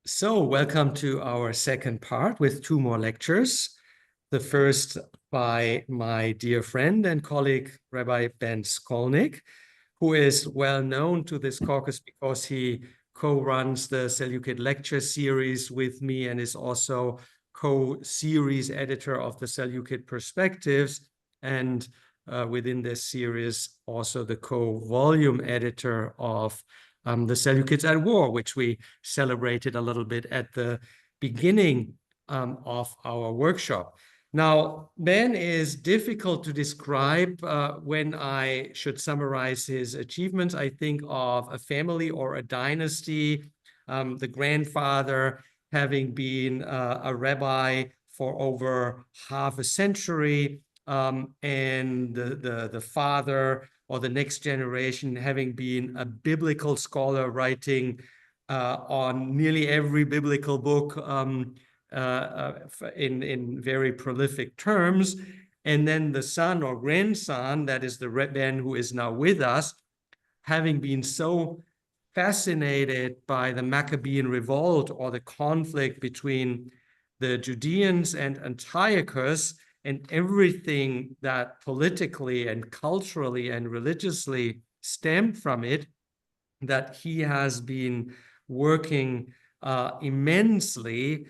So, welcome to our second part with two more lectures. The first by my dear friend and colleague, Rabbi Ben Scolnic, who is well known to this caucus because he co-runs the Seleukid lecture series with me and is also co-series editor of the Seleukid Perspectives, and within this series, also the co-volume editor of the Seleukids at War, which we celebrated a little bit at the beginning of our workshop. Now, Ben is difficult to describe. When I should summarize his achievements, I think of a family or a dynasty, the grandfather having been a rabbi for over half a century, and the father or the next generation having been a biblical scholar writing on nearly every biblical book in very prolific terms. And then the son or grandson, that is the Rabbi who is now with us, having been so fascinated by the Maccabean revolt or the conflict between the Judeans and Antiochus, and everything that politically and culturally and religiously stemmed from it, that he has been working immensely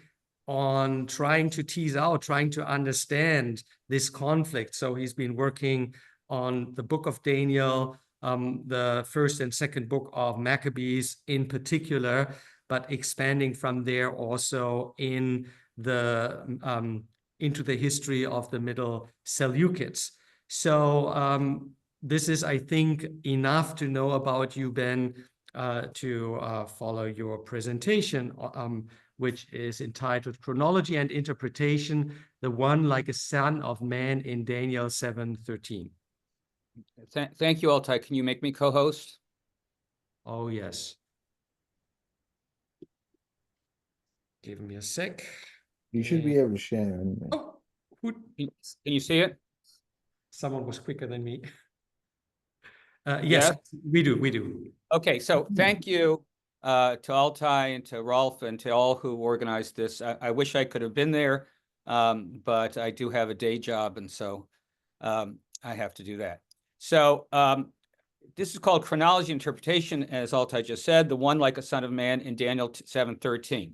on trying to tease out, trying to understand this conflict. So he's been working on the book of Daniel, the first and second book of Maccabees in particular, but expanding from there also in the into the history of the Middle Seleucids. So this is, I think, enough to know about you, Ben, to follow your presentation, which is entitled Chronology and Interpretation, the One Like a Son of Man in Daniel 7:13. Thank you, Altay. Can you make me co-host? Oh, yes. Give me a sec. You should be able to share anyway. Oh, Can you see it? someone was quicker than me. Yes, Yeah? we do. Okay, so thank you to Altay and to Rolf and to all who organized this. I wish I could have been there, but I do have a day job, and so I have to do that. So this is called Chronology Interpretation, as Altay just said, the one like a son of man in Daniel 7:13.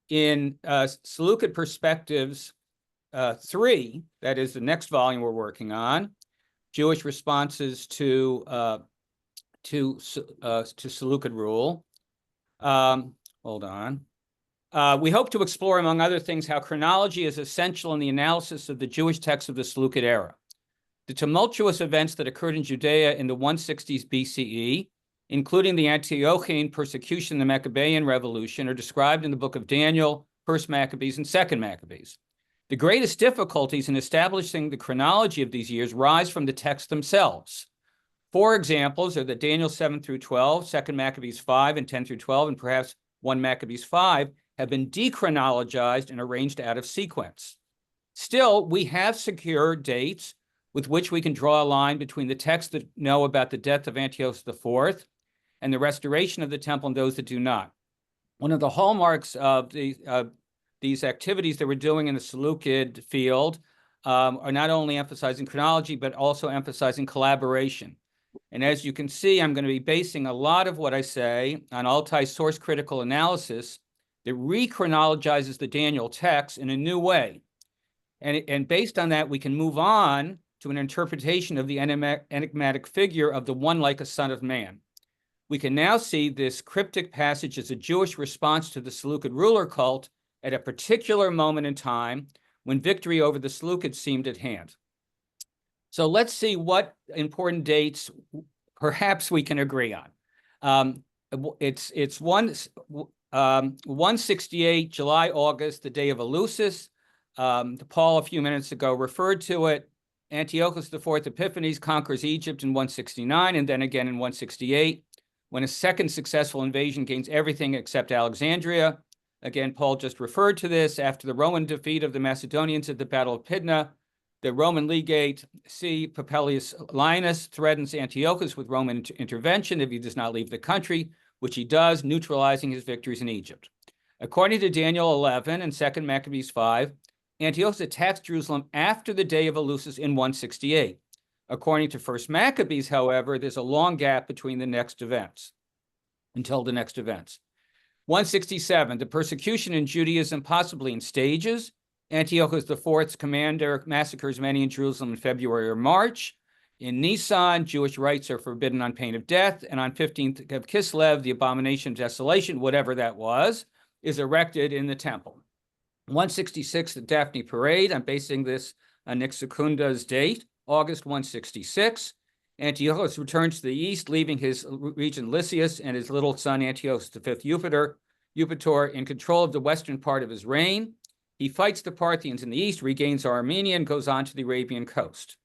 In Seleukid Perspectives 3, that is the next volume we're working on, Jewish responses to Seleukid Rule. Hold on. We hope to explore, among other things, how chronology is essential in the analysis of the Jewish texts of the Seleukid era. The tumultuous events that occurred in Judea in the 160s BCE, including the Antiochene persecution and the Maccabean revolution, are described in the book of Daniel, 1st Maccabees, and 2nd Maccabees. The greatest difficulties in establishing the chronology of these years rise from the texts themselves. 4 examples are the Daniel 7-12, 2nd Maccabees 5 and 10-12, and perhaps 1 Maccabees 5 have been de-chronologized and arranged out of sequence. Still, we have secure dates with which we can draw a line between the texts that know about the death of Antiochus IV and the restoration of the temple and those that do not. One of the hallmarks of these activities that we're doing in the Seleukid field are not only emphasizing chronology, but also emphasizing collaboration. And as you can see, I'm going to be basing a lot of what I say on Altay's source critical analysis that re-chronologizes the Daniel text in a new way. And based on that, we can move on to an interpretation of the enigmatic figure of the one like a son of man. We can now see this cryptic passage as a Jewish response to the Seleukid ruler cult at a particular moment in time when victory over the Seleucids seemed at hand. So let's see what important dates perhaps we can agree on. It's 168, July, August, the day of Eleusis. Paul a few minutes ago referred to it. Antiochus IV Epiphanes conquers Egypt in 169 and then again in 168, when a second successful invasion gains everything except Alexandria. Again, Paul just referred to this. After the Roman defeat of the Macedonians at the Battle of Pydna, the Roman legate C. Popilius Linus threatens Antiochus with Roman intervention if he does not leave the country, which he does, neutralizing his victories in Egypt. According to Daniel 11 and 2 Maccabees 5, Antiochus attacks Jerusalem after the day of Eleusis in 168. According to 1 Maccabees, however, there's a long gap between the next events, until the next events. 167, the persecution in Judaism, possibly in stages. Antiochus IV's commander massacres many in Jerusalem in February or March. In Nisan, Jewish rites are forbidden on pain of death. And on 15th of Kislev, the abomination of desolation, whatever that was, is erected in the temple. 166, the Daphne Parade. I'm basing this on Nick Secunda's date, August 166. Antiochus returns to the east, leaving his regent Lysias and his little son Antiochus V Eupator in control of the western part of his reign. He fights the Parthians in the east, regains Armenia, and goes on to the Arabian coast.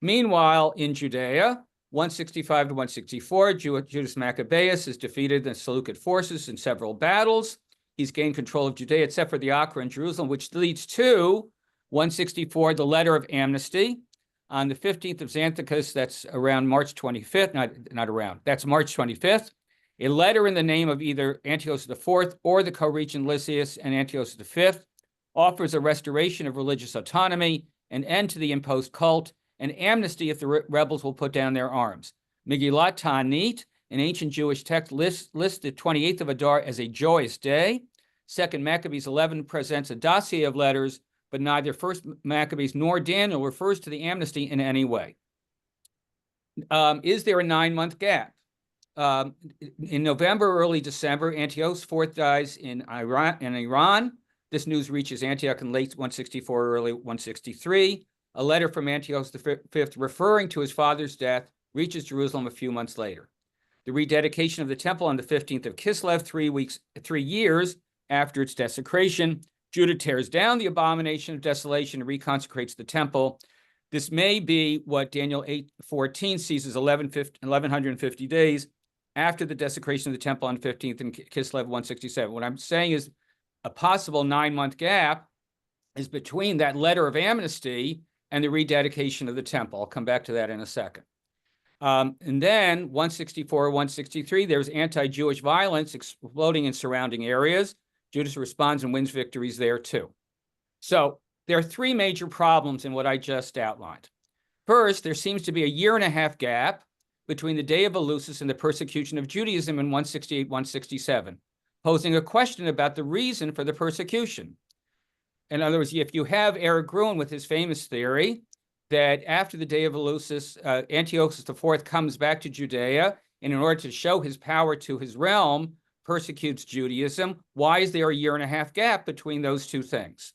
Meanwhile, in Judea, 165 to 164, Judas Maccabeus has defeated the Seleukid forces in several battles. He's gained control of Judea, except for the Acre and Jerusalem, which leads to 164, the letter of amnesty. On the 15th of Xanthicus, that's around March 25th, not around, that's March 25th, a letter in the name of either Antiochus IV or the co-regent Lysias and Antiochus V offers a restoration of religious autonomy, an end to the imposed cult, and amnesty if the rebels will put down their arms. Megillat Ta'anit, an ancient Jewish text, lists the 28th of Adar as a joyous day. 2 Maccabees 11 presents a dossier of letters, but neither 1 Maccabees nor Daniel refers to the amnesty in any way. Is there a 9-month gap? In November or early December, Antiochus IV dies in Iran. This news reaches Antioch in late 164 or early 163. A letter from Antiochus V referring to his father's death reaches Jerusalem a few months later. The rededication of the temple on the 15th of Kislev, 3 years after its desecration. Judah tears down the abomination of desolation and reconsecrates the temple. This may be what Daniel 8:14 sees as 1150 days after the desecration of the temple on 15th in Kislev 167. What I'm saying is a possible 9-month gap is between that letter of amnesty and the rededication of the temple. I'll come back to that in a second. And then 164, 163, there's anti-Jewish violence exploding in surrounding areas. Judas responds and wins victories there too. So there are 3 major problems in what I just outlined. First, there seems to be a 1.5-year gap between the day of Eleusis and the persecution of Judaism in 168, 167, posing a question about the reason for the persecution. In other words, if you have Eric Gruen with his famous theory that after the day of Eleusis, Antiochus IV comes back to Judea, and in order to show his power to his realm, persecutes Judaism, why is there a 1.5-year gap between those two things?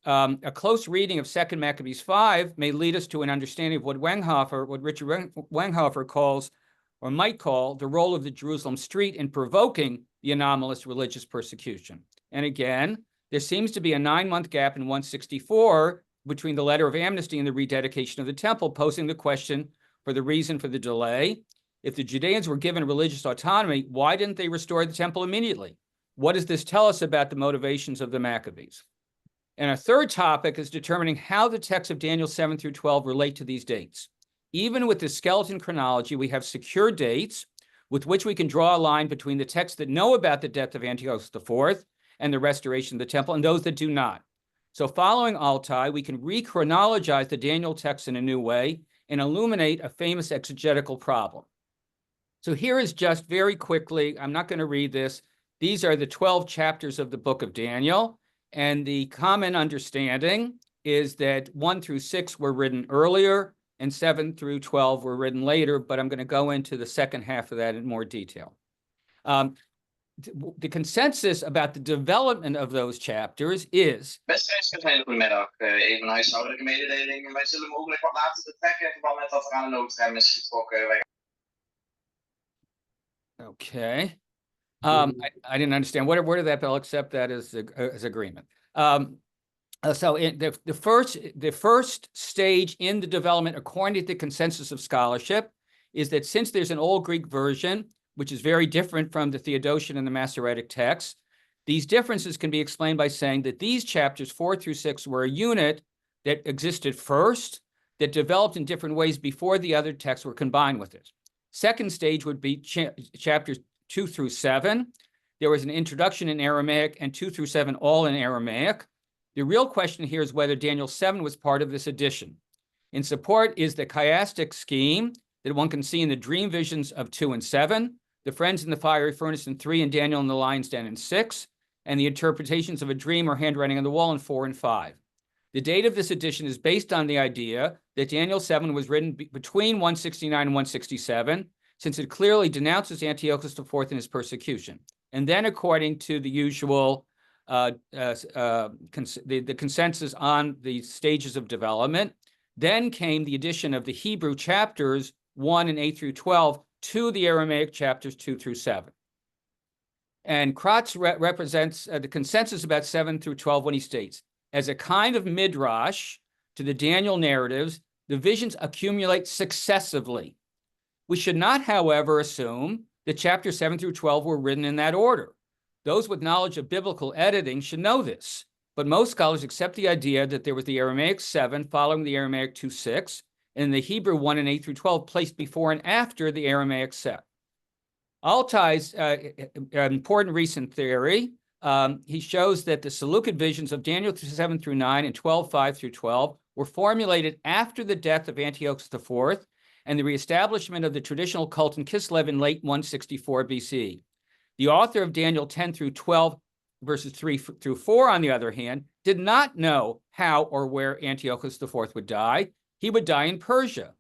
A close reading of 2 Maccabees 5 may lead us to an understanding of what Richard Wenghofer calls, or might call, the role of the Jerusalem street in provoking the anomalous religious persecution. And again, there seems to be a 9-month gap in 164 between the letter of amnesty and the rededication of the temple, posing the question for the reason for the delay. If the Judeans were given religious autonomy, why didn't they restore the temple immediately? What does this tell us about the motivations of the Maccabees? And a third topic is determining how the texts of Daniel 7 through 12 relate to these dates. Even with the skeleton chronology, we have secure dates with which we can draw a line between the texts that know about the death of Antiochus IV and the restoration of the temple and those that do not. So following Altay, we can re-chronologize the Daniel text in a new way and illuminate a famous exegetical problem. So here is just very quickly, I'm not going to read this. These are the 12 chapters of the book of Daniel. And the common understanding is that 1 through 6 were written earlier and 7 through 12 were written later, but I'm going to go into the second half of that in more detail. The consensus about the development of those chapters is... Goedemiddag, even een huishoudelijke mededeling. Wij zullen mogelijk wat later vertrekken in verband met dat er aan de noodrem is getrokken. Okay. I didn't understand. Where did that bill accept that as agreement? So the first stage in the development, according to the consensus of scholarship, is that since there's an Old Greek version, which is very different from the Theodotian and the Masoretic texts, these differences can be explained by saying that these chapters 4 through 6 were a unit that existed first, that developed in different ways before the other texts were combined with it. Second stage would be chapters 2 through 7. There was an introduction in Aramaic and 2 through 7 all in Aramaic. The real question here is whether Daniel 7 was part of this edition. In support is the chiastic scheme that one can see in the dream visions of 2 and 7, the friends in the fiery furnace in 3, and Daniel in the lion's den in 6, and the interpretations of a dream or handwriting on the wall in 4 and 5. The date of this edition is based on the idea that Daniel 7 was written between 169 and 167, since it clearly denounces Antiochus IV and his persecution. And then, according to the usual the consensus on the stages of development, then came the addition of the Hebrew chapters 1 and 8 through 12 to the Aramaic chapters 2 through 7. And Kratz represents the consensus about 7 through 12 when he states, as a kind of midrash to the Daniel narratives, the visions accumulate successively. We should not, however, assume that chapters 7 through 12 were written in that order. Those with knowledge of biblical editing should know this, but most scholars accept the idea that there was the Aramaic 7 following the Aramaic 2:6, and the Hebrew 1 and 8 through 12 placed before and after the Aramaic 7. Altay's important recent theory, he shows that the Seleukid visions of Daniel 7 through 9 and 12:5 through 12 were formulated after the death of Antiochus IV and the reestablishment of the traditional cult in Kislev in late 164 BC. The author of Daniel 10 through 12, verses 3 through 4, on the other hand, did not know how or where Antiochus IV would die. He would die in Persia,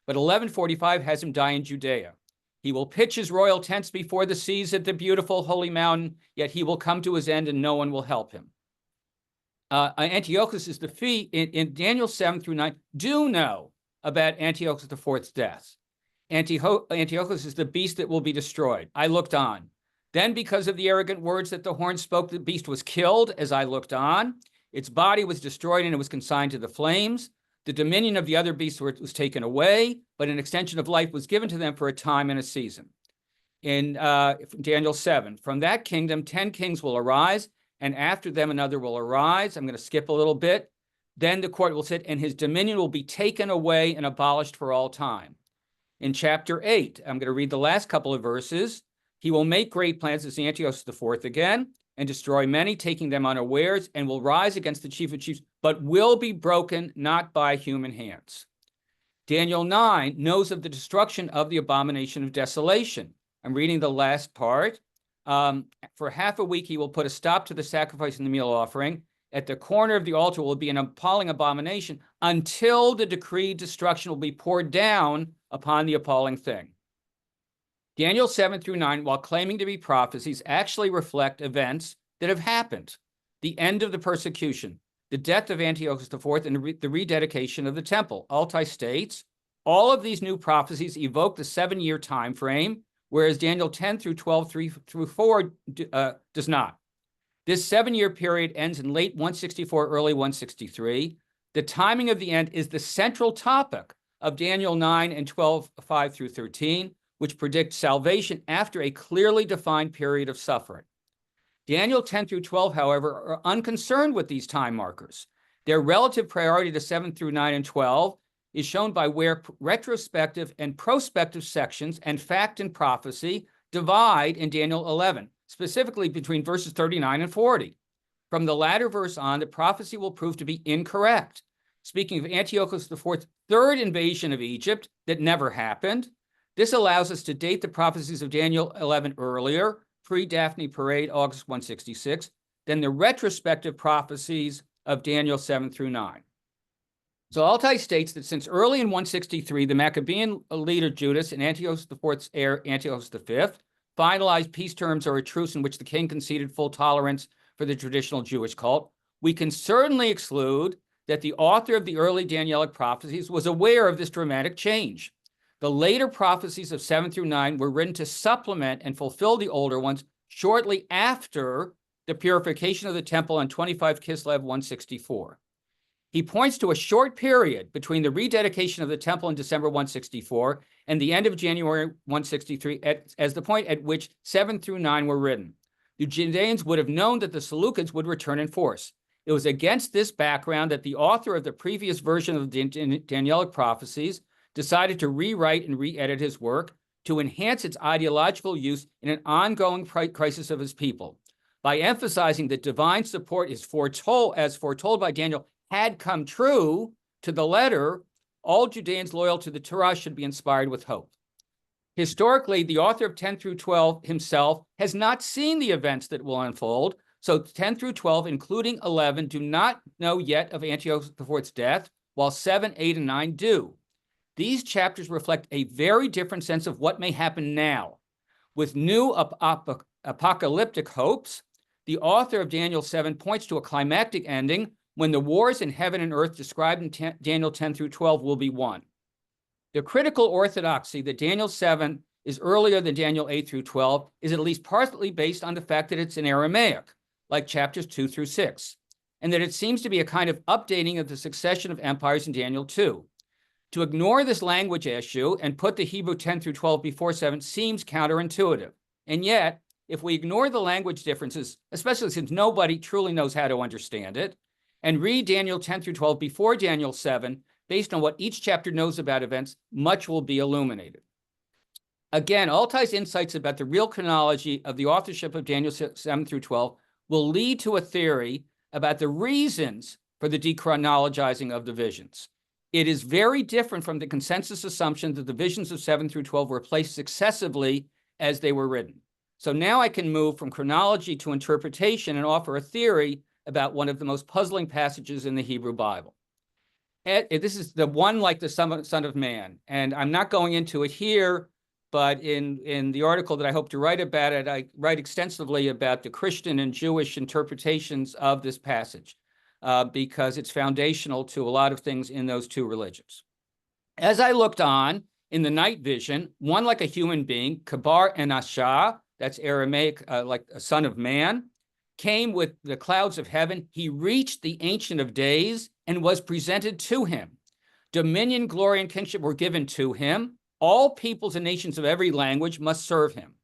but 1145 has him die in Judea. He will pitch his royal tents before the seas at the beautiful holy mountain, yet he will come to his end and no one will help him. Antiochus' defeat in Daniel 7 through 9 do know about Antiochus IV's death. Antiochus is the beast that will be destroyed. I looked on. Then, because of the arrogant words that the horn spoke, the beast was killed as I looked on. Its body was destroyed and it was consigned to the flames. The dominion of the other beasts was taken away, but an extension of life was given to them for a time and a season. In Daniel 7, from that kingdom, 10 kings will arise, and after them another will arise. I'm going to skip a little bit. Then the court will sit, and his dominion will be taken away and abolished for all time. In chapter 8, I'm going to read the last couple of verses. He will make great plans as Antiochus IV again, and destroy many, taking them unawares, and will rise against the chief of chiefs, but will be broken not by human hands. Daniel 9 knows of the destruction of the abomination of desolation. I'm reading the last part. For half a week, he will put a stop to the sacrifice and the meal offering. At the corner of the altar will be an appalling abomination until the decreed destruction will be poured down upon the appalling thing. Daniel 7 through 9, while claiming to be prophecies, actually reflect events that have happened. The end of the persecution, the death of Antiochus IV, and the rededication of the temple. Altay states, all of these new prophecies evoke the 7-year time frame, whereas Daniel 10 through 12, 3 through 4 does not. This 7-year period ends in late 164, early 163. The timing of the end is the central topic of Daniel 9 and 12, 5 through 13, which predict salvation after a clearly defined period of suffering. Daniel 10 through 12, however, are unconcerned with these time markers. Their relative priority to 7 through 9 and 12 is shown by where retrospective and prospective sections and fact and prophecy divide in Daniel 11, specifically between verses 39 and 40. From the latter verse on, the prophecy will prove to be incorrect. Speaking of Antiochus IV's third invasion of Egypt that never happened, this allows us to date the prophecies of Daniel 11 earlier, pre-Daphne Parade, August 166, than the retrospective prophecies of Daniel 7 through 9. So Altay states that since early in 163, the Maccabean leader Judas and Antiochus IV's heir Antiochus V finalized peace terms or a truce in which the king conceded full tolerance for the traditional Jewish cult, we can certainly exclude that the author of the early Danielic prophecies was aware of this dramatic change. The later prophecies of 7 through 9 were written to supplement and fulfill the older ones shortly after the purification of the temple on 25 Kislev 164. He points to a short period between the rededication of the temple in December 164 and the end of January 163 as the point at which 7 through 9 were written. The Judeans would have known that the Seleukids would return in force. It was against this background that the author of the previous version of the Danielic prophecies decided to rewrite and re-edit his work, to enhance its ideological use in an ongoing crisis of his people. By emphasizing that divine support is foretold by Daniel, had come true to the letter, all Judeans loyal to the Torah should be inspired with hope. Historically, the author of 10 through 12 himself has not seen the events that will unfold, so 10 through 12, including 11, do not know yet of Antiochus IV's death, while 7, 8, and 9 do. These chapters reflect a very different sense of what may happen now. With new apocalyptic hopes, the author of Daniel 7 points to a climactic ending when the wars in heaven and earth described in Daniel 10 through 12 will be won. The critical orthodoxy that Daniel 7 is earlier than Daniel 8 through 12 is at least partly based on the fact that it's in Aramaic, like chapters 2 through 6, and that it seems to be a kind of updating of the succession of empires in Daniel 2. To ignore this language issue and put the Hebrew 10 through 12 before 7 seems counterintuitive. And yet, if we ignore the language differences, especially since nobody truly knows how to understand it, and read Daniel 10 through 12 before Daniel 7, based on what each chapter knows about events, much will be illuminated. Again, Altay's insights about the real chronology of the authorship of Daniel 7 through 12 will lead to a theory about the reasons for the de-chronologizing of the visions. It is very different from the consensus assumption that the visions of 7 through 12 were placed successively as they were written. So now I can move from chronology to interpretation and offer a theory about one of the most puzzling passages in the Hebrew Bible. This is the one like the Son of Man, and I'm not going into it here, but in the article that I hope to write about it, I write extensively about the Christian and Jewish interpretations of this passage, because it's foundational to a lot of things in those two religions. As I looked on in the night vision, one like a human being, Kabar and Asha, that's Aramaic, like a son of man, came with the clouds of heaven. He reached the Ancient of Days and was presented to him. Dominion, glory, and kingship were given to him. All peoples and nations of every language must serve him.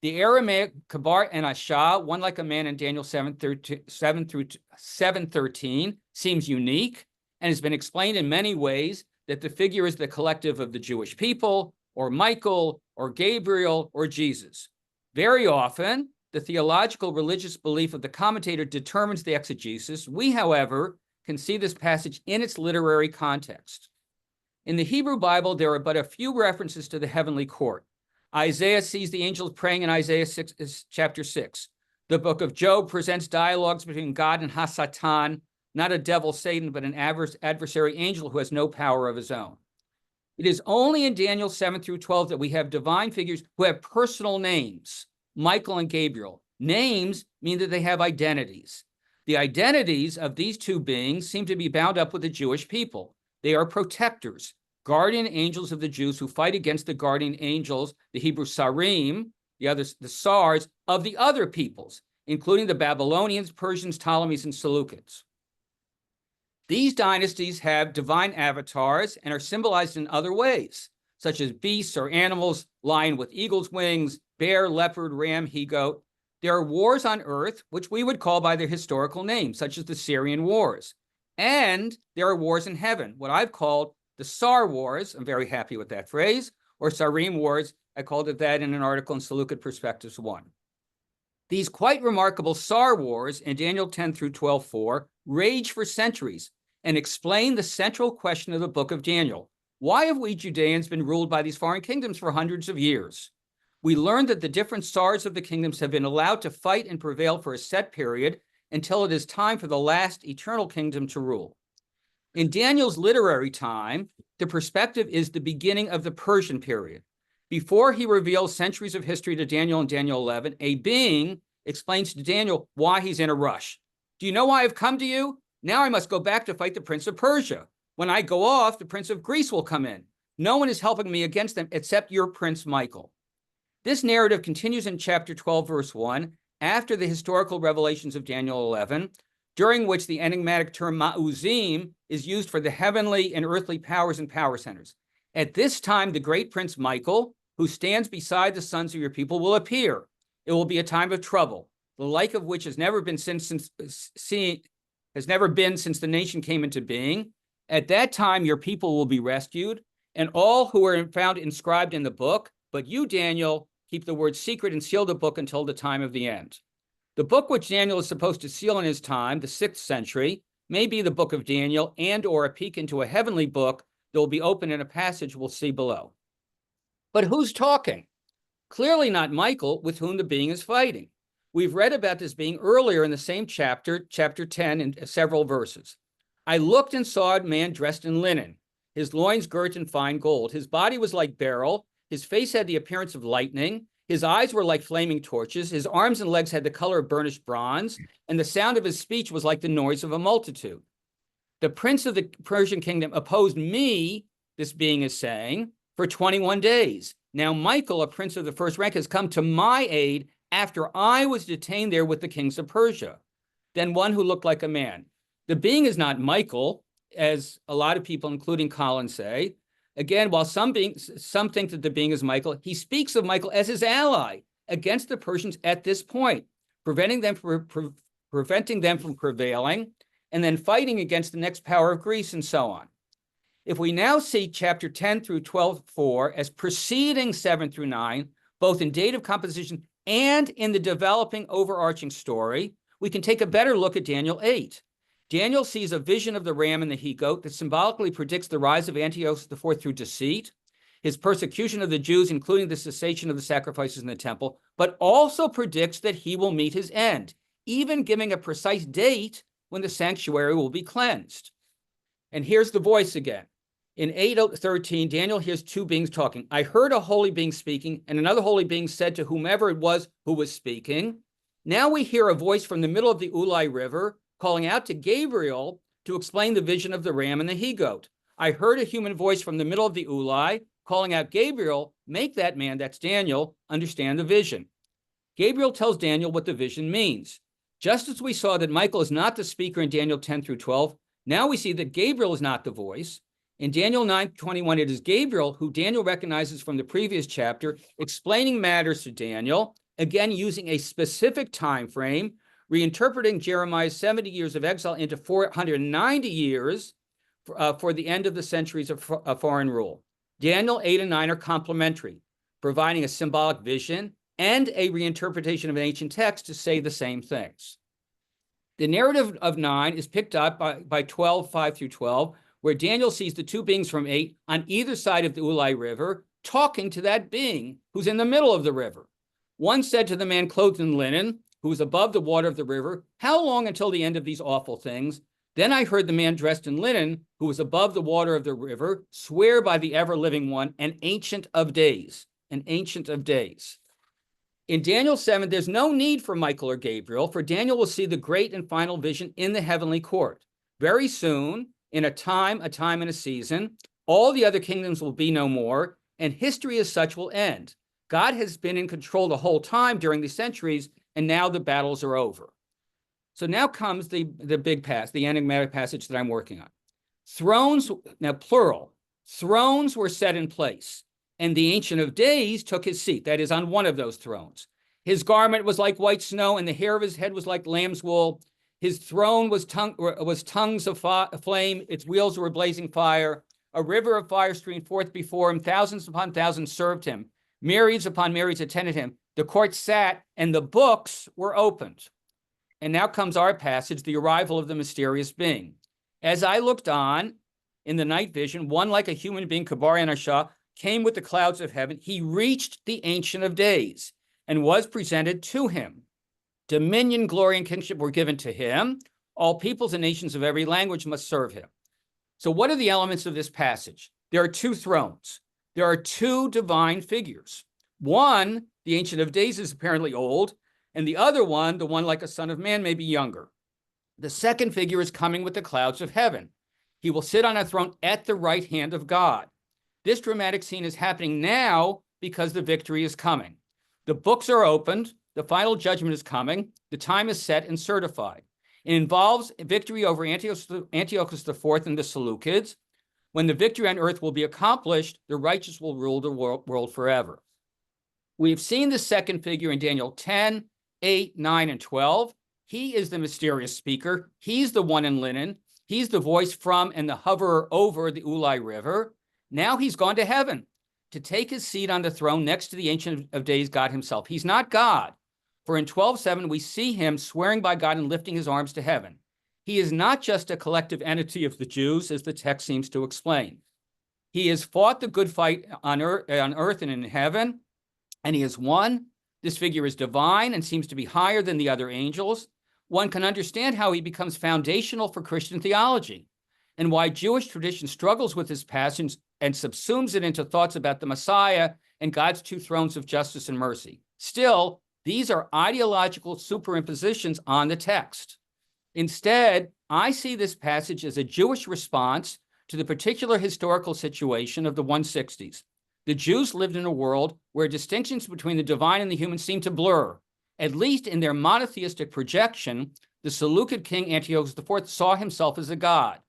The Aramaic Kabar and Asha, one like a man in Daniel 7:13, seems unique and has been explained in many ways that the figure is the collective of the Jewish people, or Michael, or Gabriel, or Jesus. Very often, the theological religious belief of the commentator determines the exegesis. We, however, can see this passage in its literary context. In the Hebrew Bible, there are but a few references to the heavenly court. Isaiah sees the angels praying in Isaiah chapter 6. The book of Job presents dialogues between God and Hasatan, not a devil, Satan, but an adversary angel who has no power of his own. It is only in Daniel 7 through 12 that we have divine figures who have personal names, Michael and Gabriel. Names mean that they have identities. The identities of these two beings seem to be bound up with the Jewish people. They are protectors, guardian angels of the Jews who fight against the guardian angels, the Hebrew Sarim, the Sars, of the other peoples, including the Babylonians, Persians, Ptolemies, and Seleucids. These dynasties have divine avatars and are symbolized in other ways, such as beasts or animals, lion with eagle's wings, bear, leopard, ram, he-goat. There are wars on earth, which we would call by their historical names, such as the Syrian Wars. And there are wars in heaven, what I've called the Sar Wars. I'm very happy with that phrase, or Sarim Wars. I called it that in an article in Seleukid Perspectives 1. These quite remarkable Sar Wars in Daniel 10 through 12:4 rage for centuries and explain the central question of the book of Daniel. Why have we Judeans been ruled by these foreign kingdoms for hundreds of years? We learned that the different Sars of the kingdoms have been allowed to fight and prevail for a set period until it is time for the last eternal kingdom to rule. In Daniel's literary time, the perspective is the beginning of the Persian period. Before he reveals centuries of history to Daniel in Daniel 11, a being explains to Daniel why he's in a rush. Do you know why I've come to you? Now I must go back to fight the prince of Persia. When I go off, the prince of Greece will come in. No one is helping me against them except your prince Michael. This narrative continues in chapter 12, verse 1, after the historical revelations of Daniel 11, during which the enigmatic term ma'uzim is used for the heavenly and earthly powers and power centers. At this time, the great prince Michael, who stands beside the sons of your people, will appear. It will be a time of trouble, the like of which has never been since the nation came into being. At that time, your people will be rescued, and all who are found inscribed in the book, But you, Daniel, keep the word secret and seal the book until the time of the end. The book which Daniel is supposed to seal in his time, the 6th century, may be the book of Daniel and or a peek into a heavenly book that will be open in a passage we'll see below. But who's talking? Clearly not Michael, with whom the being is fighting. We've read about this being earlier in the same chapter, chapter 10, in several verses. I looked and saw a man dressed in linen, his loins girt in fine gold. His body was like beryl, his face had the appearance of lightning, his eyes were like flaming torches, his arms and legs had the color of burnished bronze, and the sound of his speech was like the noise of a multitude. The prince of the Persian kingdom opposed me, this being is saying, for 21 days. Now Michael, a prince of the first rank, has come to my aid after I was detained there with the kings of Persia. Then one who looked like a man. The being is not Michael, as a lot of people, including Colin, say. Again, while some think that the being is Michael, he speaks of Michael as his ally against the Persians at this point, preventing them from prevailing, and then fighting against the next power of Greece and so on. If we now see chapter 10 through 12:4 as preceding 7 through 9, both in dative composition and in the developing overarching story, we can take a better look at Daniel 8. Daniel sees a vision of the ram and the he-goat that symbolically predicts the rise of Antiochus IV through deceit, his persecution of the Jews, including the cessation of the sacrifices in the temple, but also predicts that he will meet his end, even giving a precise date when the sanctuary will be cleansed. And here's the voice again. In 8:13, Daniel hears two beings talking. I heard a holy being speaking, and another holy being said to whomever it was who was speaking, now we hear a voice from the middle of the Ulai River calling out to Gabriel to explain the vision of the ram and the he-goat. I heard a human voice from the middle of the Ulai calling out, Gabriel, make that man, that's Daniel, understand the vision. Gabriel tells Daniel what the vision means. Just as we saw that Michael is not the speaker in Daniel 10 through 12, now we see that Gabriel is not the voice. In Daniel 9:21, it is Gabriel, who Daniel recognizes from the previous chapter, explaining matters to Daniel, again using a specific time frame, reinterpreting Jeremiah's 70 years of exile into 490 years for the end of the centuries of foreign rule. Daniel 8 and 9 are complementary, providing a symbolic vision and a reinterpretation of an ancient text to say the same things. The narrative of 9 is picked up by 12:5 through 12, where Daniel sees the two beings from 8 on either side of the Ulai River talking to that being who's in the middle of the river. One said to the man clothed in linen, who was above the water of the river, how long until the end of these awful things? Then I heard the man dressed in linen, who was above the water of the river, swear by the ever-living one, an ancient of days, an ancient of days. In Daniel 7, there's no need for Michael or Gabriel, for Daniel will see the great and final vision in the heavenly court. Very soon, in a time and a season, all the other kingdoms will be no more, and history as such will end. God has been in control the whole time during the centuries, and now the battles are over. So now comes the big pass, the enigmatic passage that I'm working on. Thrones, now plural, thrones were set in place, and the Ancient of Days took his seat, that is, on one of those thrones. His garment was like white snow, and the hair of his head was like lamb's wool. His throne was tongues of flame, its wheels were blazing fire. A river of fire streamed forth before him, thousands upon thousands served him. Myriads upon myriads attended him. The court sat, and the books were opened. And now comes our passage, the arrival of the mysterious being. As I looked on in the night vision, one like a human being, Kabarian Ashah, came with the clouds of heaven. He reached the Ancient of Days and was presented to him. Dominion, glory, and kingship were given to him. All peoples and nations of every language must serve him. So what are the elements of this passage? There are two thrones. There are two divine figures. One, the Ancient of Days, is apparently old, and the other one, the one like a son of man, may be younger. The second figure is coming with the clouds of heaven. He will sit on a throne at the right hand of God. This dramatic scene is happening now because the victory is coming. The books are opened. The final judgment is coming. The time is set and certified. It involves victory over Antiochus IV and the Seleukids. When the victory on earth will be accomplished, the righteous will rule the world forever. We've seen the second figure in Daniel 10, 8, 9, and 12. He is the mysterious speaker. He's the one in linen. He's the voice from and the hoverer over the Ulai River. Now he's gone to heaven. to take his seat on the throne next to the Ancient of Days God himself. He's not God. For in 12:7, we see him swearing by God and lifting his arms to heaven. He is not just a collective entity of the Jews, as the text seems to explain. He has fought the good fight on earth and in heaven, and he has won. This figure is divine and seems to be higher than the other angels. One can understand how he becomes foundational for Christian theology and why Jewish tradition struggles with this passage and subsumes it into thoughts about the Messiah and God's two thrones of justice and mercy. Still, these are ideological superimpositions on the text. Instead, I see this passage as a Jewish response to the particular historical situation of the 160s. The Jews lived in a world where distinctions between the divine and the human seemed to blur. At least in their monotheistic projection, the Seleukid king Antiochus IV saw himself as a god.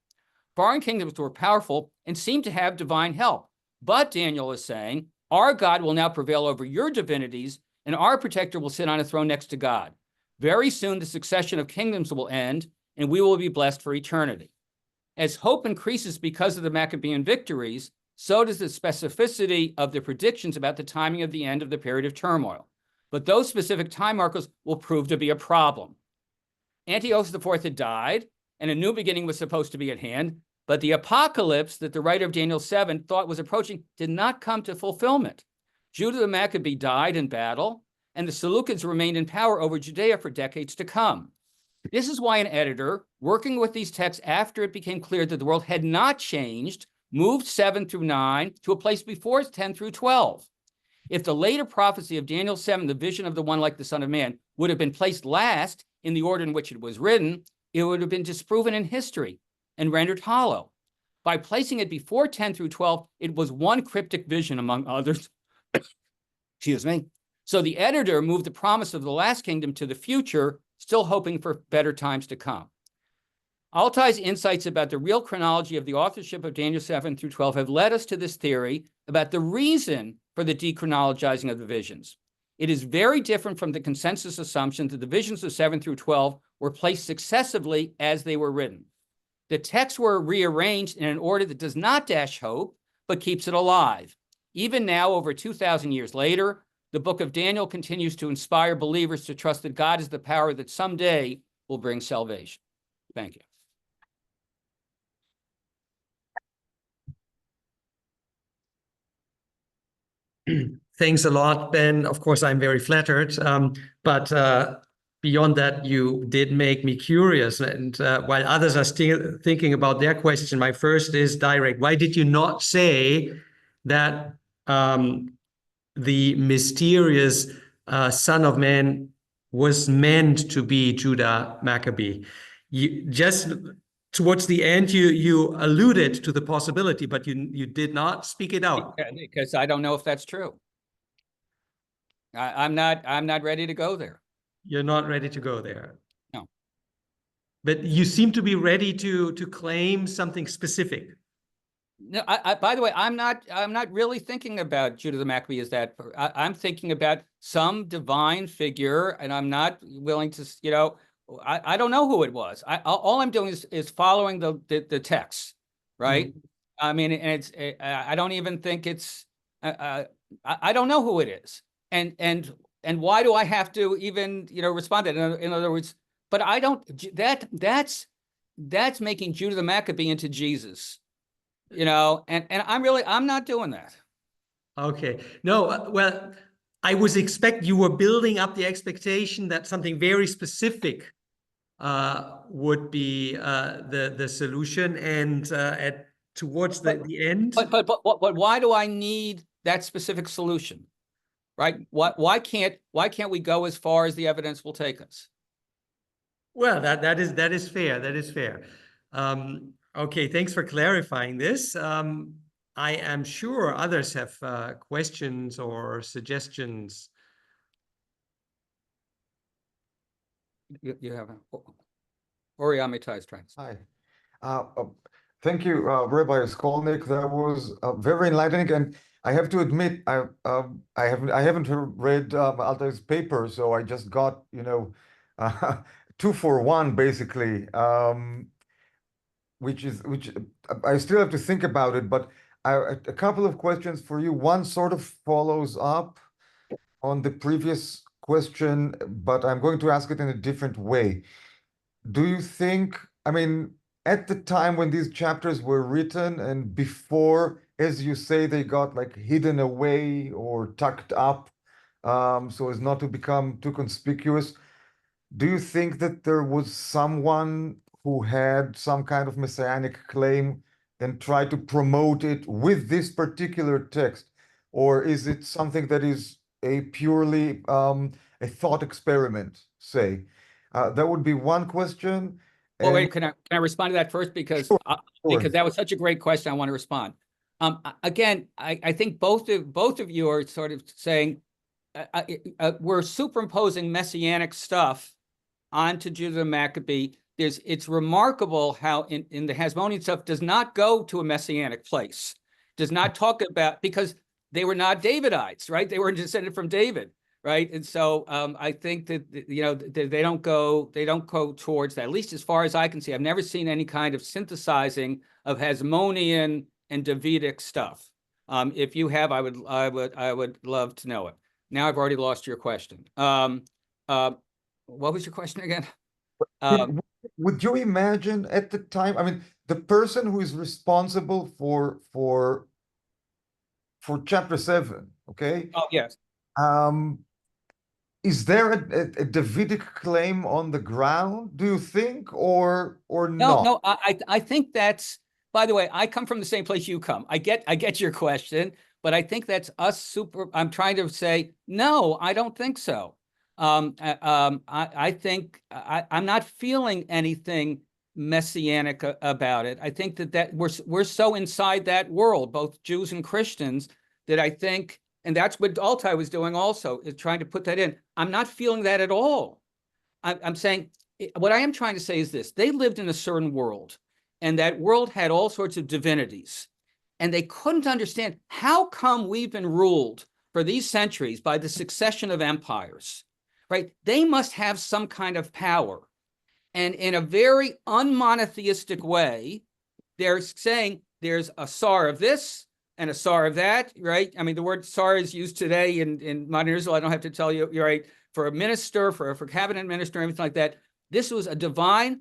Foreign kingdoms were powerful and seemed to have divine help. But Daniel is saying, our God will now prevail over your divinities, and our protector will sit on a throne next to God. Very soon, the succession of kingdoms will end, and we will be blessed for eternity. As hope increases because of the Maccabean victories, so does the specificity of the predictions about the timing of the end of the period of turmoil. But those specific time markers will prove to be a problem. Antiochus IV had died, and a new beginning was supposed to be at hand, but the apocalypse that the writer of Daniel 7 thought was approaching did not come to fulfillment. Judah the Maccabee died in battle, and the Seleukids remained in power over Judea for decades to come. This is why an editor, working with these texts after it became clear that the world had not changed, moved 7 through 9 to a place before 10 through 12. If the later prophecy of Daniel 7, the vision of the one like the Son of Man, would have been placed last in the order in which it was written, it would have been disproven in history and rendered hollow. By placing it before 10 through 12, it was one cryptic vision among others. Excuse me. So the editor moved the promise of the last kingdom to the future, still hoping for better times to come. Altay's insights about the real chronology of the authorship of Daniel 7 through 12 have led us to this theory about the reason for the de-chronologizing of the visions. It is very different from the consensus assumption that the visions of 7 through 12 were placed successively as they were written. The texts were rearranged in an order that does not dash hope, but keeps it alive. Even now, over 2,000 years later, the book of Daniel continues to inspire believers to trust that God is the power that someday will bring salvation. Thank you. Thanks a lot, Ben. Of course, I'm very flattered. But beyond that, you did make me curious. And while others are still thinking about their question, my first is direct. Why did you not say that the mysterious Son of Man was meant to be Judah Maccabee? Just towards the end, you alluded to the possibility, but you did not speak it out. Because I don't know if that's true. I'm not ready to go there. You're not ready to go there. No. But you seem to be ready to claim something specific. No, by the way, I'm not really thinking about Judah the Maccabee as that. I'm thinking about some divine figure, and I'm not willing to, I don't know who it was. All I'm doing is following the text, right? Mm-hmm. I mean, and I don't even think it's, I don't know who it is. And why do I have to even, respond to it? In other words, but I don't, that's making Judah the Maccabee into Jesus. And I'm not doing that. Okay. No, well, I was you were building up the expectation that something very specific would be the solution, and towards the end. But why do I need that specific solution? Right? Why can't we go as far as the evidence will take us? Well, that is fair. That is fair. Okay, thanks for clarifying this. I am sure others have questions or suggestions. You have Oriamitai is trying to say. Hi. Thank you, Rabbi Scolnic. That was very enlightening, and I have to admit, I haven't read Altay's paper, so I just got 2 for 1 basically, which I still have to think about it. But A couple of questions for you. One sort of follows up on the previous question, but I'm going to ask it in a different way. Do you think, I mean, at the time when these chapters were written and before, as you say, they got like hidden away or tucked up, so as not to become too conspicuous, do you think that there was someone who had some kind of messianic claim and tried to promote it with this particular text? Or is it something that is a purely a thought experiment, say? That would be one question. Well, And wait, can I respond to that first? Because sure. because that was such a great question. I want to respond. Again, I think both of you are sort of saying we're superimposing messianic stuff onto Judah Maccabee. It's remarkable how in the Hasmonean stuff does not go to a messianic place, does not talk about, because they were not Davidites, right? They were descended from David, right? And so I think that, you know, they don't go towards that, at least as far as I can see. I've never seen any kind of synthesizing of Hasmonean and Davidic stuff. If you have, I would love to know it. Now I've already lost your question. What was your question again? Would you imagine at the time, I mean, the person who is responsible for chapter 7, okay? Oh, yes. Is there a Davidic claim on the ground, do you think, or not? No, I think that's, by the way, I come from the same place you come. I get your question, but I think that's us I'm trying to say, no, I don't think so. I think I'm not feeling anything messianic about it. I think that we're so inside that world, both Jews and Christians, that I think, and that's what Altay was doing also, is trying to put that in. I'm not feeling that at all. I'm saying, what I am trying to say is this: they lived in a certain world, and that world had all sorts of divinities, and they couldn't understand how come we've been ruled for these centuries by the succession of empires. Right? They must have some kind of power. And in a very unmonotheistic way, they're saying there's a Tsar of this and a Tsar of that, right? I mean, the word Tsar is used today in modern Israel. I don't have to tell you, you're right, for a minister, for cabinet minister, everything like that. This was a divine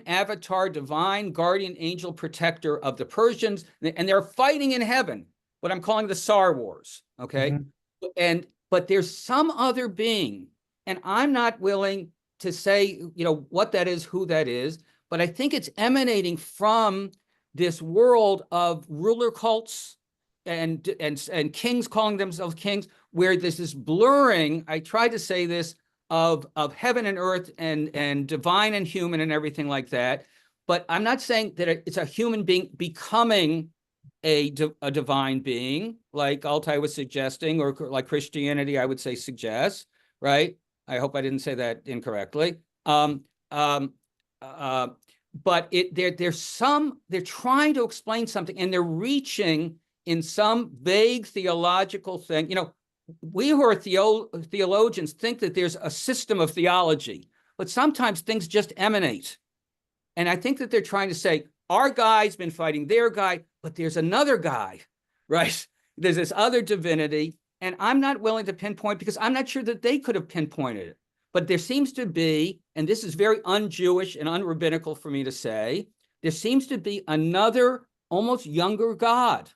avatar, divine guardian angel protector of the Persians, and they're fighting in heaven, what I'm calling the Tsar Wars, okay? Mm-hmm. But there's some other being, and I'm not willing to say, you know, what that is, who that is, but I think it's emanating from this world of ruler cults and kings calling themselves kings, where there's this blurring, I tried to say this, of heaven and earth and divine and human and everything like that. But I'm not saying that it's a human being becoming a divine being, like Altay was suggesting, or like Christianity, I would say, suggests, right? I hope I didn't say that incorrectly. But they're trying to explain something, and they're reaching in some vague theological thing. You know, we who are theologians think that there's a system of theology, but sometimes things just emanate. And I think that they're trying to say, our guy's been fighting their guy, but there's another guy, right? There's this other divinity, and I'm not willing to pinpoint, because I'm not sure that they could have pinpointed it. But there seems to be, and this is very un-Jewish and un-rabbinical for me to say, there seems to be another almost younger God,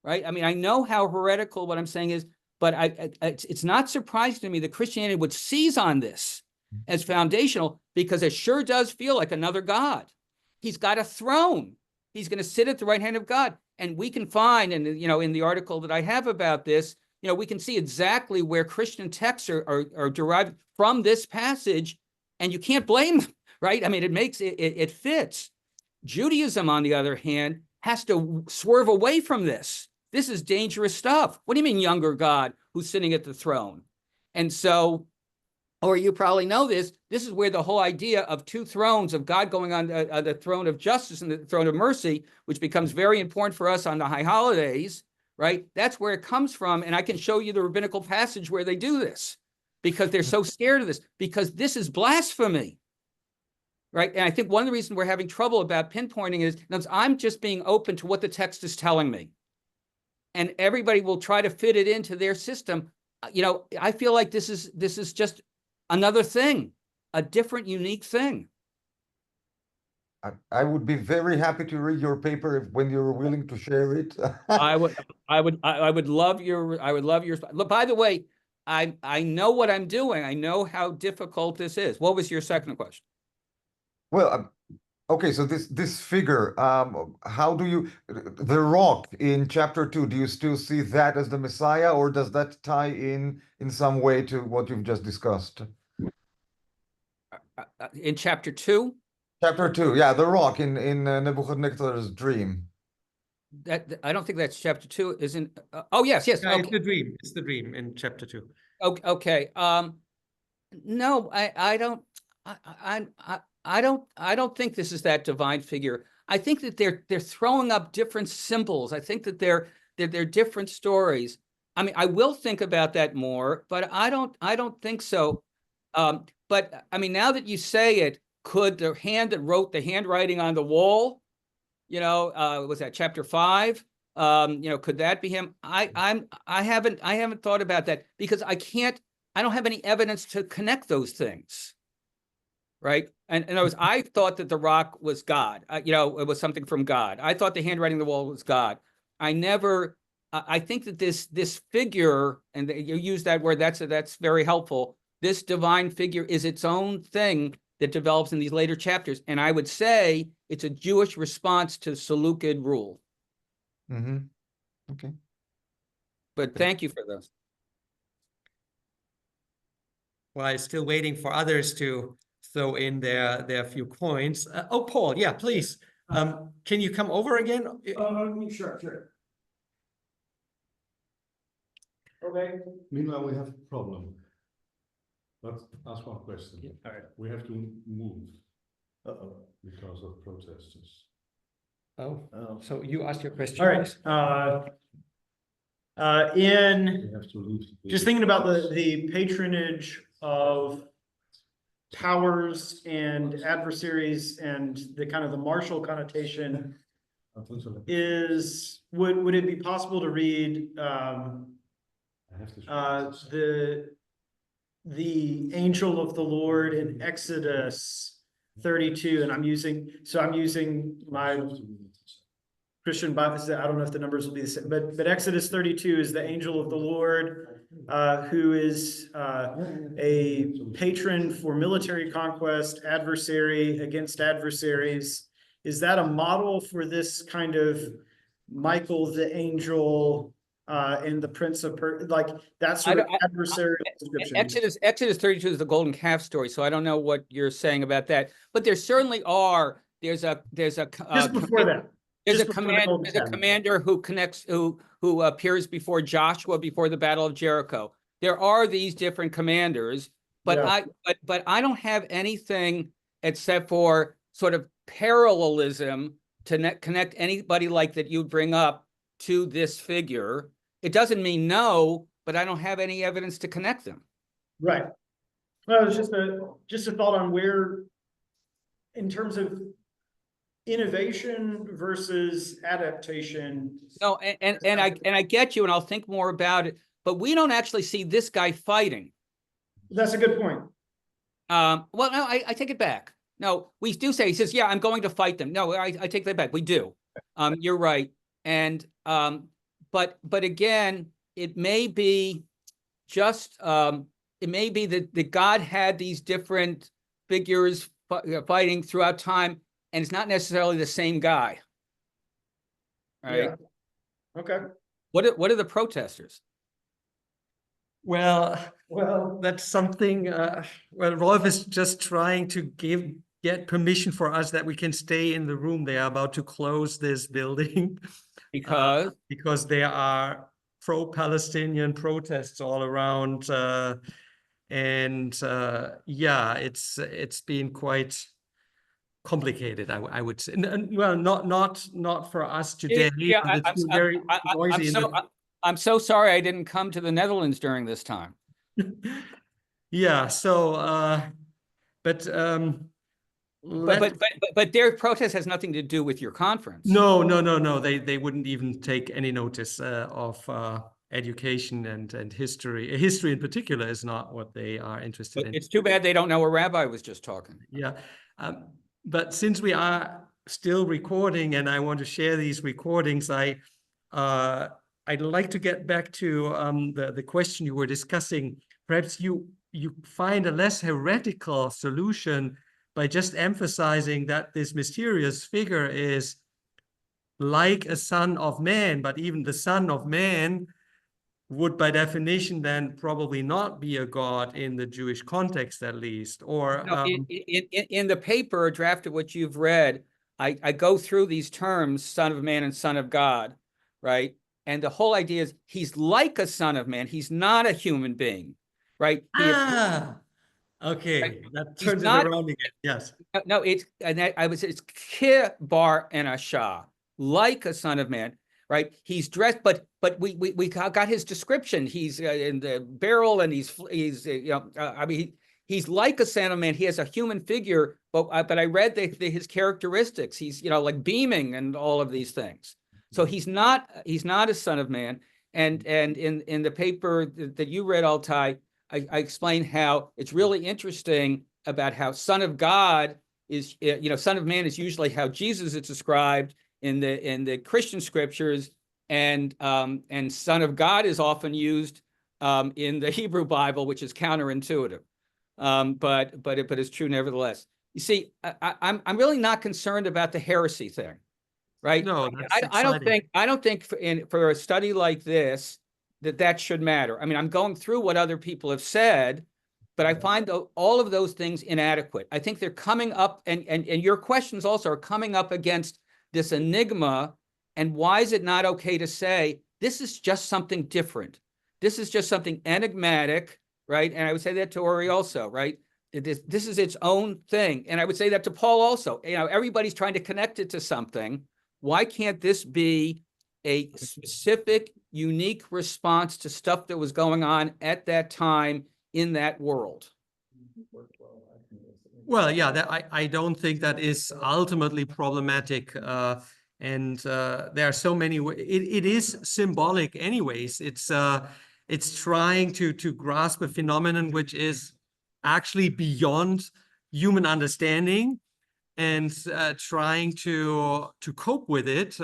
right? I mean, I know how heretical what I'm saying is, but it's not surprising to me that Christianity would seize on this as foundational, because it sure does feel like another God. He's got a throne. He's going to sit at the right hand of God. And we can find, and you know, in the article that I have about this, you know, we can see exactly where Christian texts are derived from this passage, and you can't blame them, right? I mean, it fits. Judaism, on the other hand, has to swerve away from this. This is dangerous stuff. What do you mean, younger God who's sitting at the throne? And so, or you probably know this is where the whole idea of two thrones, of God going on the throne of justice and the throne of mercy, which becomes very important for us on the high holidays, right? That's where it comes from. And I can show you the rabbinical passage where they do this, because they're so scared of this, because this is blasphemy, right? And I think one of the reasons we're having trouble about pinpointing is I'm just being open to what the text is telling me. And everybody will try to fit it into their system. I feel like this is just another thing, a different, unique thing. I would be very happy to read your paper when you're willing to share it. I would love your, look, by the way, I know what I'm doing. I know how difficult this is. What was your second question? Well, okay, so this figure, how do you, the rock in chapter 2, do you still see that as the Messiah, or does that tie in some way to what you've just discussed? In chapter 2? Chapter 2, yeah, the rock in Nebuchadnezzar's dream. That I don't think that's chapter 2. Isn't? Oh yes. Yeah, Okay. it's the dream. It's the dream in chapter 2. Okay. No, I don't. I don't think this is that divine figure. I think that they're throwing up different symbols. I think that they're different stories. I mean, I will think about that more, but I don't think so. But I mean, now that you say it, could the hand that wrote the handwriting on the wall, was that chapter 5? Could that be him? I haven't thought about that because I don't have any evidence to connect those things. Right. And I thought that the rock was God. It was something from God. I thought the handwriting on the wall was God. I think that this figure, and you use that word, that's very helpful. This divine figure is its own thing that develops in these later chapters. And I would say it's a Jewish response to Seleukid rule. Mm-hmm. Okay. But thank you for this. Well, I'm still waiting for others to throw in their few coins. Paul, yeah, please. Can you come over again? Sure. Okay. Meanwhile, we have a problem. Let's ask one question. Yeah, all right. We have to move. Because of protesters. Oh, so you ask your question. All right. We have to leave. Just thinking about the patronage of powers and adversaries and the kind of the martial connotation would it be possible to read the angel of the Lord in Exodus 32, and I'm using my Christian Bible. I don't know if the numbers will be the same, but Exodus 32 is the angel of the Lord, who is a patron for military conquest, adversary against adversaries. Is that a model for this kind of Michael the angel and the Prince of like that sort of adversarial description? Exodus 32 is the golden calf story, so I don't know what you're saying about that. But there certainly are. There's a just before that. There's a commander who appears before Joshua before the Battle of Jericho. There are these different commanders, but yeah. I don't have anything except for sort of parallelism to connect anybody like that you'd bring up to this figure. It doesn't mean no, but I don't have any evidence to connect them. Right. Well, it's just a thought on where, in terms of innovation versus adaptation. No, and I get you, and I'll think more about it. But we don't actually see this guy fighting. That's a good point. Well, no, I take it back. No, we do say, he says, yeah, I'm going to fight them. No, I take that back. We do. You're right. And but again, it may be just it may be that God had these different figures fighting throughout time, and it's not necessarily the same guy. Right? Yeah. Okay. What are the protesters? Well, that's something. Rolf is just trying to get permission for us that we can stay in the room. They are about to close this building because there are pro-Palestinian protests all around, and yeah, it's been quite complicated, I would say. Well, not for us today. Yeah, it's very noisy. I'm so sorry I didn't come to the Netherlands during this time. Yeah, so but But their protest has nothing to do with your conference. No. They wouldn't even take any notice of education and history. History in particular is not what they are interested But in. it's too bad they don't know a rabbi was just talking. Yeah. But since we are still recording and I want to share these recordings, I'd like to get back to the question you were discussing. Perhaps you find a less heretical solution by just emphasizing that this mysterious figure is like a son of man, but even the son of man would by definition then probably not be a god in the Jewish context, at least. Or No, in the paper, a draft of what you've read, I go through these terms, son of man and son of God, right? And the whole idea is he's like a son of man. He's not a human being, right? Okay, right? that He's turns it not- around again. Yes. No, it's it's ki bar and asha, like a son of man, right? He's dressed, but we got his description. He's in the barrel, and he's I mean he's like a son of man. He has a human figure, but I read his characteristics. He's like beaming and all of these things. So he's not a son of man. And in the paper that you read, Altay, I explained how it's really interesting about how son of God is, son of man is usually how Jesus is described in the Christian scriptures, and son of God is often used in the Hebrew Bible, which is counterintuitive, but it's true nevertheless. You see, I'm really not concerned about the heresy thing, right? No, that's I don't think for a study like this that should matter. I mean, I'm going through what other people have said, but I find all of those things inadequate. I think they're coming up, and your questions also are coming up against this enigma. And why is it not okay to say this is just something different? This is just something enigmatic, right? And I would say that to Ori also, right? This is its own thing. And I would say that to Paul also. Everybody's trying to connect it to something. Why can't this be a specific, unique response to stuff that was going on at that time in that world? Well, yeah, I don't think that is ultimately problematic. And there are so many. It is symbolic, anyways. It's trying to grasp a phenomenon which is actually beyond human understanding, and trying to cope with it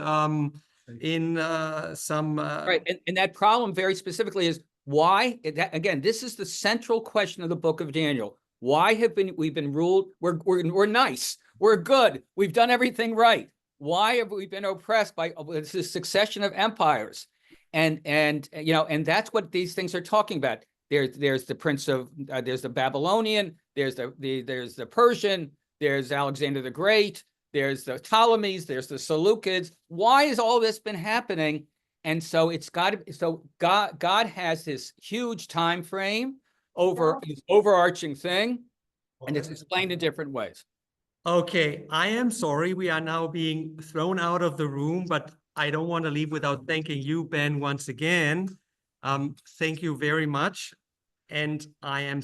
in some right. And that problem very specifically is why, again, this is the central question of the book of Daniel. Why have we been ruled? We're nice. We're good. We've done everything right. Why have we been oppressed by this succession of empires? And that's what these things are talking about. There's the prince of there's the Babylonian, there's the Persian, there's Alexander the Great, there's the Ptolemies, there's the Seleucids. Why has all this been happening? And so God has this huge time frame over his overarching thing, and it's explained in different ways. Okay, I am sorry. We are now being thrown out of the room, but I don't want to leave without thanking you, Ben, once again. Thank you very much. And I am